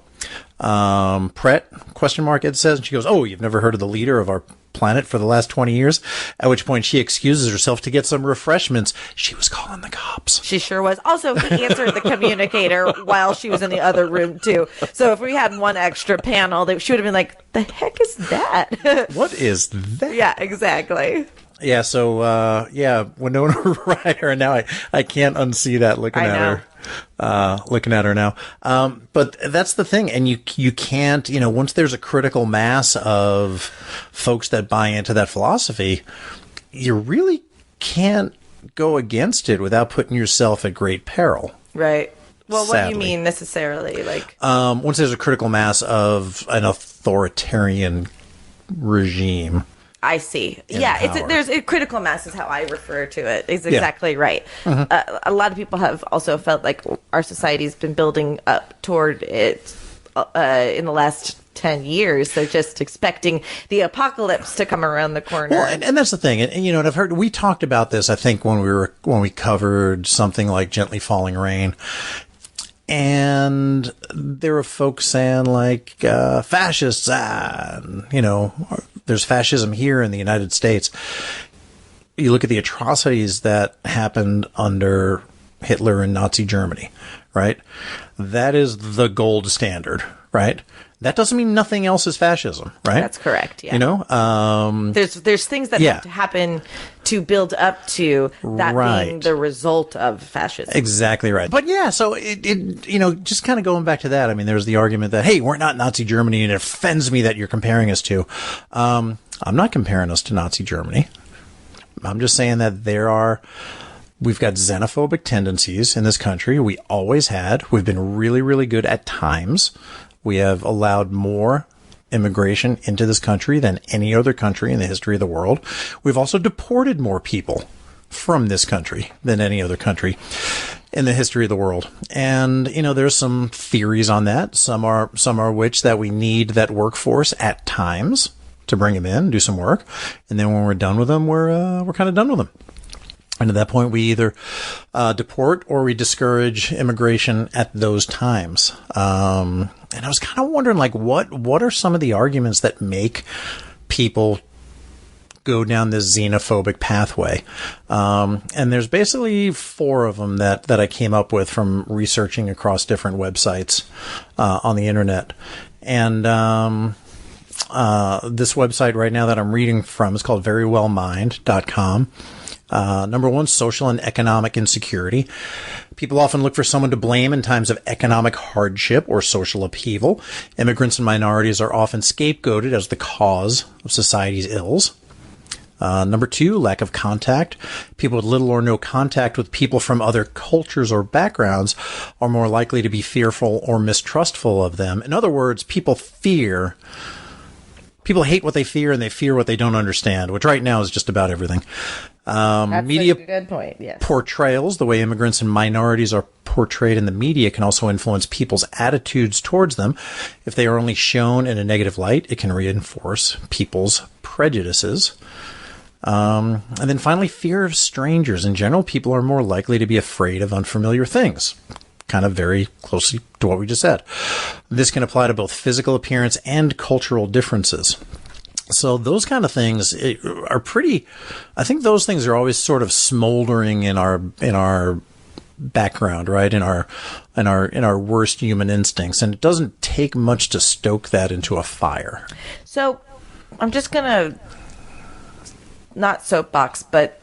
Pret, ? Ed says, and she goes, oh, you've never heard of the leader of our planet for the last 20 years? At which point she excuses herself to get some refreshments. She was calling the cops.
She sure was. Also, he answered the communicator while she was in the other room, too. So if we had one extra panel, she would have been like, the heck is that?
What is that?
Yeah, exactly.
Yeah, so, Winona Ryder, and now I can't unsee that looking at her. Looking at her now. But that's the thing. And you can't, once there's a critical mass of folks that buy into that philosophy, you really can't go against it without putting yourself at great peril.
Right. Well, what do you
Sadly.
mean necessarily? Like,
Once there's a critical mass of an authoritarian regime.
I see.
In
Yeah,
power.
there's a critical mass is how I refer to it. It's exactly right. A lot of people have also felt like our society's been building up toward it in the last 10 years. They're just expecting the apocalypse to come around the corner.
Well, and that's the thing. And I've heard, we talked about this, I think, when we covered something like Gently Falling Rain. And there were folks saying like, fascists, there's fascism here in the United States. You look at the atrocities that happened under Hitler and Nazi Germany, right? That is the gold standard, right? That doesn't mean nothing else is fascism, right?
That's correct. Yeah. There's things that have to happen to build up to that being the result of fascism.
Exactly right. But yeah, so it just kind of going back to that. I mean, there's the argument that, hey, we're not Nazi Germany, and it offends me that you're comparing us to. I'm not comparing us to Nazi Germany. I'm just saying that we've got xenophobic tendencies in this country. We always had. We've been really, really good at times. We have allowed more immigration into this country than any other country in the history of the world. We've also deported more people from this country than any other country in the history of the world. And, there's some theories on that. Some are which that we need that workforce at times to bring them in, do some work. And then when we're done with them, we're kind of done with them. And at that point, we either deport or we discourage immigration at those times. And I was kind of wondering, like, what are some of the arguments that make people go down this xenophobic pathway. And there's basically 4 of them that I came up with from researching across different websites on the internet. And this website right now that I'm reading from is called verywellmind.com. Number 1, social and economic insecurity. People often look for someone to blame in times of economic hardship or social upheaval. Immigrants and minorities are often scapegoated as the cause of society's ills. Number 2, lack of contact. People with little or no contact with people from other cultures or backgrounds are more likely to be fearful or mistrustful of them. In other words, people hate what they fear and they fear what they don't understand, which right now is just about everything.
That's
Media
a good point, yes.
portrayals, the way immigrants and minorities are portrayed in the media, can also influence people's attitudes towards them. If they are only shown in a negative light, it can reinforce people's prejudices. And then finally, fear of strangers. In general, people are more likely to be afraid of unfamiliar things. Kind of very closely to what we just said. This can apply to both physical appearance and cultural differences. So those kind of things are pretty, I think those things are always sort of smoldering in our background, right? In our worst human instincts. And it doesn't take much to stoke that into a fire.
So I'm just going to, not soapbox, but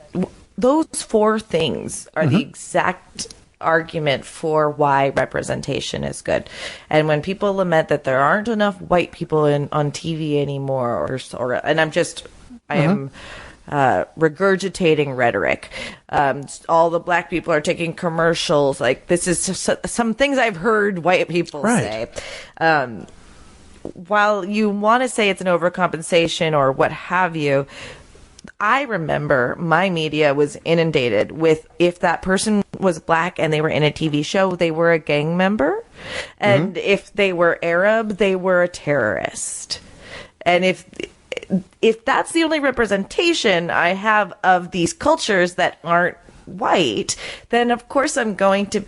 those 4 things are the exact argument for why representation is good. And when people lament that there aren't enough white people on TV anymore, and I am regurgitating rhetoric. All the black people are taking commercials. Like, this is some things I've heard white people say. While you want to say it's an overcompensation or what have you, I remember my media was inundated with, if that person was black and they were in a TV show, they were a gang member. And if they were Arab, they were a terrorist. And if that's the only representation I have of these cultures that aren't white, then of course I'm going to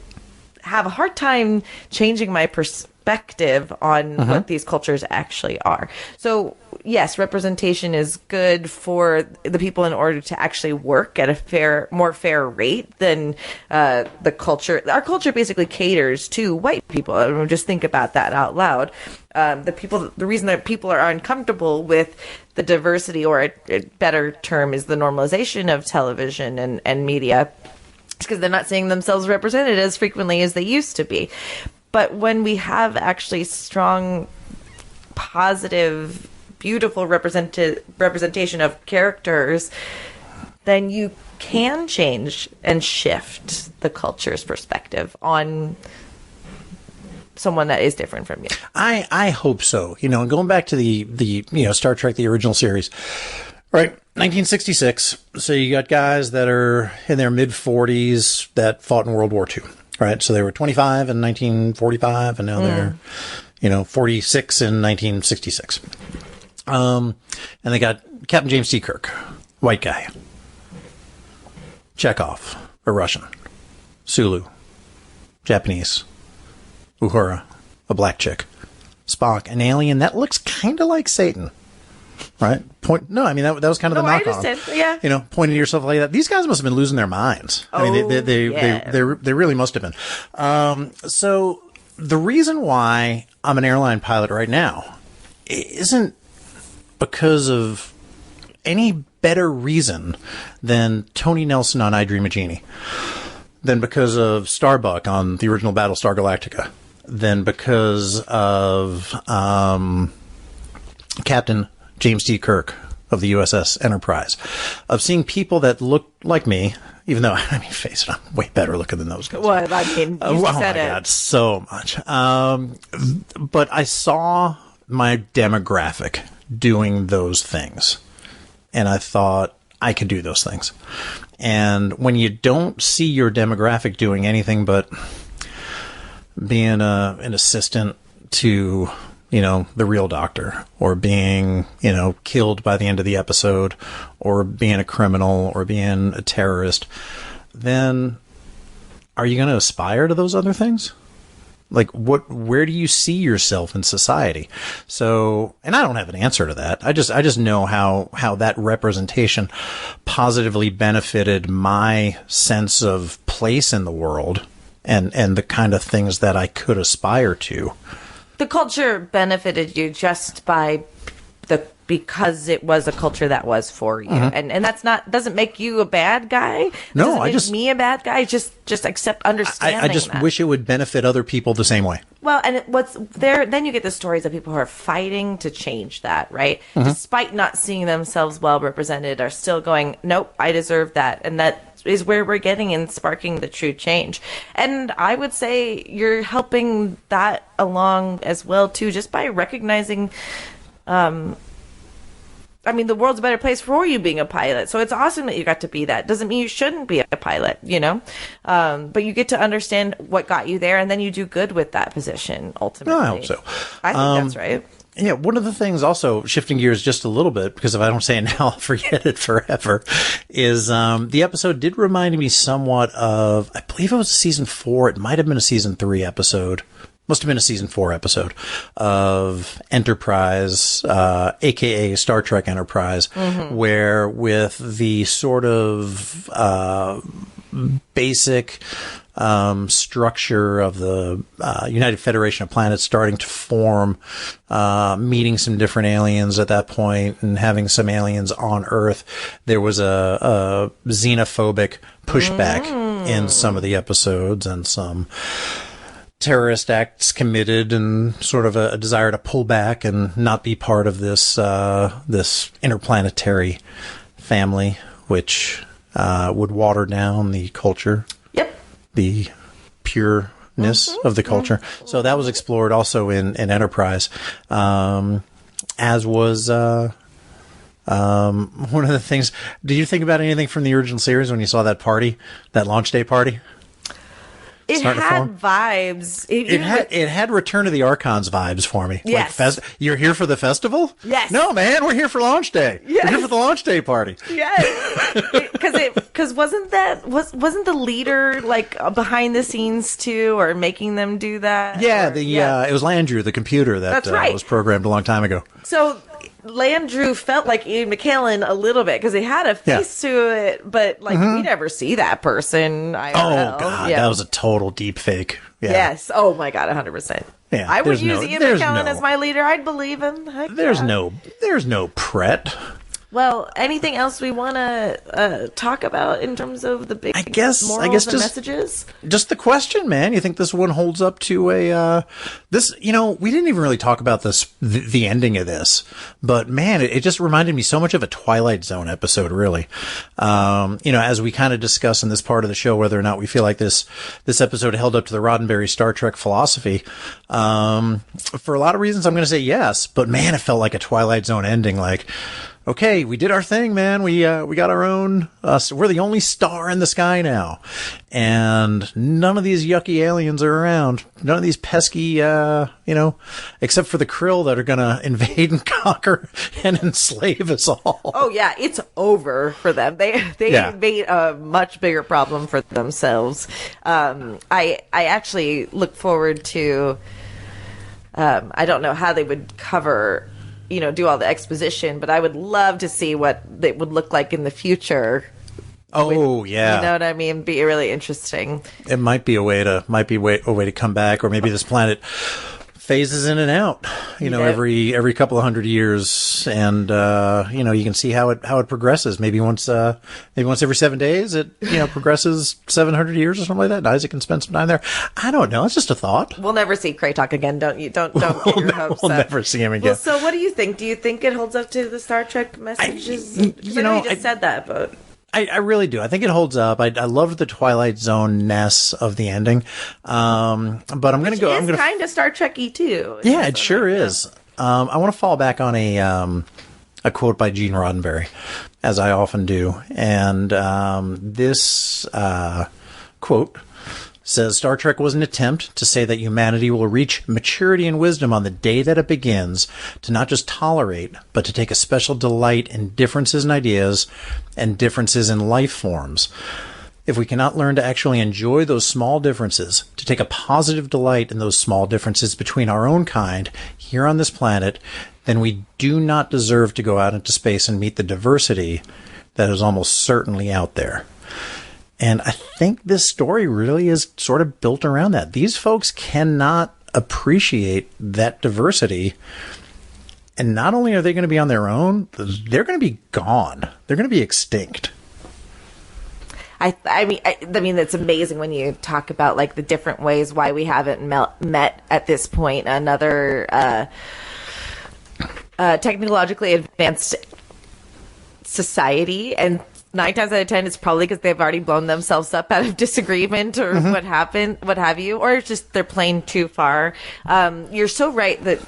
have a hard time changing my perspective on what these cultures actually are. So yes, representation is good for the people in order to actually work at a more fair rate than the culture. Our culture basically caters to white people. I mean, just think about that out loud. The reason that people are uncomfortable with the diversity, or a better term is the normalization of television and media, is because they're not seeing themselves represented as frequently as they used to be. But when we have actually strong, positive, beautiful representation of characters, then you can change and shift the culture's perspective on someone that is different from you.
I hope so. And going back to the Star Trek, the original series, right? 1966. So you got guys that are in their mid 40s that fought in World War II, right? So they were 25 in 1945, and now they're, 46 in 1966. And they got Captain James T. Kirk, white guy. Chekhov, a Russian. Sulu, Japanese. Uhura, a black chick. Spock, an alien that looks kind of like Satan. Right? That was kind of the knock on. Yeah. Pointing to yourself like that. These guys must have been losing their minds. They really must have been. So the reason why I'm an airline pilot right now isn't because of any better reason than Tony Nelson on I Dream of Jeannie, than because of Starbuck on the original Battlestar Galactica, than because of Captain James T. Kirk of the USS Enterprise, of seeing people that look like me, even though, face it, I'm way better looking than those guys.
Well, you said
my God, so much. But I saw my demographic doing those things, and I thought I could do those things. And when you don't see your demographic doing anything but being an assistant to, the real doctor, or being, killed by the end of the episode, or being a criminal, or being a terrorist, then are you going to aspire to those other things? Like, where do you see yourself in society? So, and I don't have an answer to that. I just know how that representation positively benefited my sense of place in the world and the kind of things that I could aspire to.
The culture benefited you just by because it was a culture that was for you. Mm-hmm. And that's doesn't make you a bad guy.
No,
doesn't make me a bad guy. Just accept understanding.
I just wish it would benefit other people the same way.
Well, and what's there, then you get the stories of people who are fighting to change that, right? Mm-hmm. Despite not seeing themselves well represented, are still going, nope, I deserve that. And that is where we're getting and sparking the true change. And I would say you're helping that along as well, too, just by recognizing, the world's a better place for you being a pilot. So it's awesome that you got to be that. Doesn't mean you shouldn't be a pilot, but you get to understand what got you there, and then you do good with that position, ultimately.
I hope so.
I think that's right.
Yeah, one of the things also, shifting gears just a little bit, because if I don't say it now, I'll forget it forever, is the episode did remind me somewhat of, I believe it was a season 4, it might have been a season 3 episode. Must have been a season 4 episode of Enterprise, aka Star Trek Enterprise, where with the sort of basic structure of the United Federation of Planets starting to form, meeting some different aliens at that point and having some aliens on Earth, there was a xenophobic pushback in some of the episodes and some terrorist acts committed and sort of a desire to pull back and not be part of this this interplanetary family, which would water down the culture. Yep. The pureness of the culture. So that was explored also in Enterprise, as was one of the things. Did you think about anything from the original series when you saw that party, that launch day party?
It had vibes.
It had Return of the Archons vibes for me.
Yes.
Like you're here for the festival?
Yes.
No, man, we're here for launch day.
Yes.
We're here for the launch day party.
Yes. Because wasn't the leader like behind the scenes too, or making them do that?
Yeah, it was Landrew, the computer that was programmed a long time ago.
So Landrew felt like Ian McKellen a little bit because he had a face to it, but we never see that person. IRL.
Oh God, that was a total deep fake. Yeah.
Yes. Oh my God, 100%.
Yeah,
I would use Ian McKellen as my leader. I'd believe him. Heck
there's no Pret.
Well, anything else we want to talk about in terms of the big morals and messages?
Just the question, man. You think this one holds up to a this? We didn't even really talk about the ending of this, but man, it just reminded me so much of a Twilight Zone episode. Really, as we kind of discuss in this part of the show, whether or not we feel like this episode held up to the Roddenberry Star Trek philosophy. For a lot of reasons, I'm going to say yes, but man, it felt like a Twilight Zone ending. Like, okay, we did our thing, man. We got our own, we're the only star in the sky now. And none of these yucky aliens are around. None of these pesky, except for the Krill that are going to invade and conquer and enslave us all.
Oh yeah, it's over for them. They made a much bigger problem for themselves. I actually look forward to, I don't know how they would cover, do all the exposition, but I would love to see what it would look like in the future.
Oh, yeah.
You know what I mean? Be really interesting.
It might be a way to come back, or maybe this planet phases in and out, every couple of 100 years, and you can see how it progresses. Maybe once every 7 days, it progresses 700 years or something like that. And Isaac can spend some time there. I don't know. It's just a thought.
We'll never see Kraytok again. Don't get your hopes up.
We'll never see him again.
Well, so what do you think? Do you think it holds up to the Star Trek messages? I know you just said that, but.
I really do. I think it holds up. I loved the Twilight Zone-ness of the ending. But I'm going to go.
It's kind of Star Trek-y too.
Yeah, it sure is. I want to fall back on a quote by Gene Roddenberry, as I often do. And this quote says, Star Trek was an attempt to say that humanity will reach maturity and wisdom on the day that it begins to not just tolerate, but to take a special delight in differences in ideas and differences in life forms. if we cannot learn to actually enjoy those small differences, to take a positive delight in those small differences between our own kind here on this planet, then we do not deserve to go out into space and meet the diversity that is almost certainly out there. And I think this story really is sort of built around that. These folks cannot appreciate that diversity. And not only are they going to be on their own, they're going to be gone. They're going to be extinct.
I mean, it's amazing when you talk about like the different ways why we haven't met at this point. Another technologically advanced society, and 9 times out of 10, it's probably because they've already blown themselves up out of disagreement or what have you, or it's just they're playing too far. You're so right that,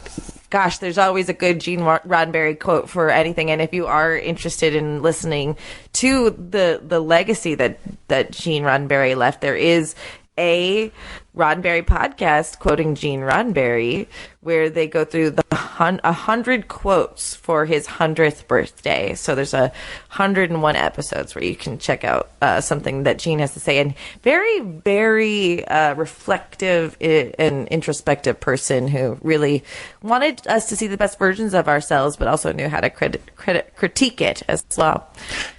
gosh, there's always a good Gene Roddenberry quote for anything. And if you are interested in listening to the legacy that Gene Roddenberry left, there is a Roddenberry podcast quoting Gene Roddenberry, where they go through 100 quotes for his 100th birthday. So there's 101 episodes where you can check out something that Gene has to say. And very, very reflective and introspective person who really wanted us to see the best versions of ourselves, but also knew how to critique it as well.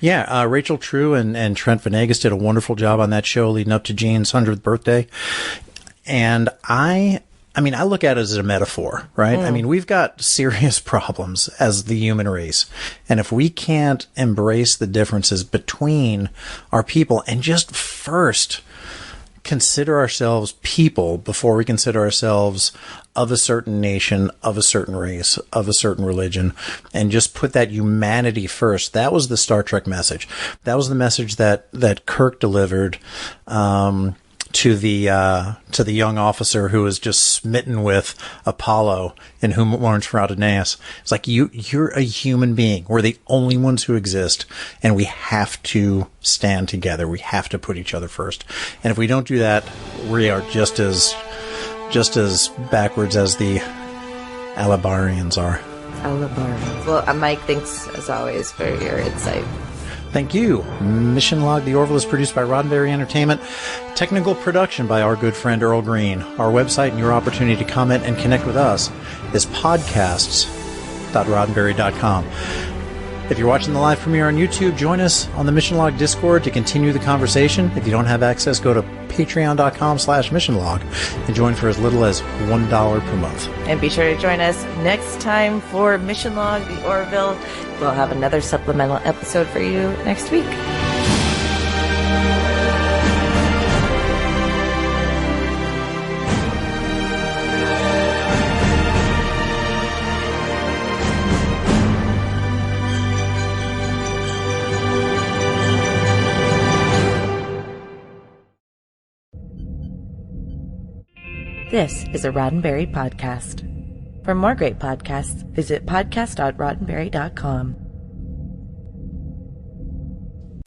Yeah, Rachel True and Trent Venegas did a wonderful job on that show leading up to Gene's 100th birthday. And I look at it as a metaphor, right? I mean, we've got serious problems as the human race. And if we can't embrace the differences between our people and just first consider ourselves people before we consider ourselves of a certain nation, of a certain race, of a certain religion, and just put that humanity first. That was the Star Trek message. That was the message that Kirk delivered, to the young officer who was just smitten with Apollo, in whom mourns for Adonais. It's like, you're a human being. We're the only ones who exist, and we have to stand together. We have to put each other first. And if we don't do that, we are just as backwards as the Alabarians are.
Alabarians. Well, Mike, thanks as always for your insight.
Thank you. Mission Log The Orville is produced by Roddenberry Entertainment. Technical production by our good friend Earl Green. Our website and your opportunity to comment and connect with us is podcasts.roddenberry.com. If you're watching the live premiere on YouTube, join us on the Mission Log Discord to continue the conversation. If you don't have access, go to patreon.com/missionlog and join for as little as $1 per month.
And be sure to join us next time for Mission Log The Orville. We'll have another supplemental episode for you next week. This is a Roddenberry podcast. For more great podcasts, visit podcast.roddenberry.com.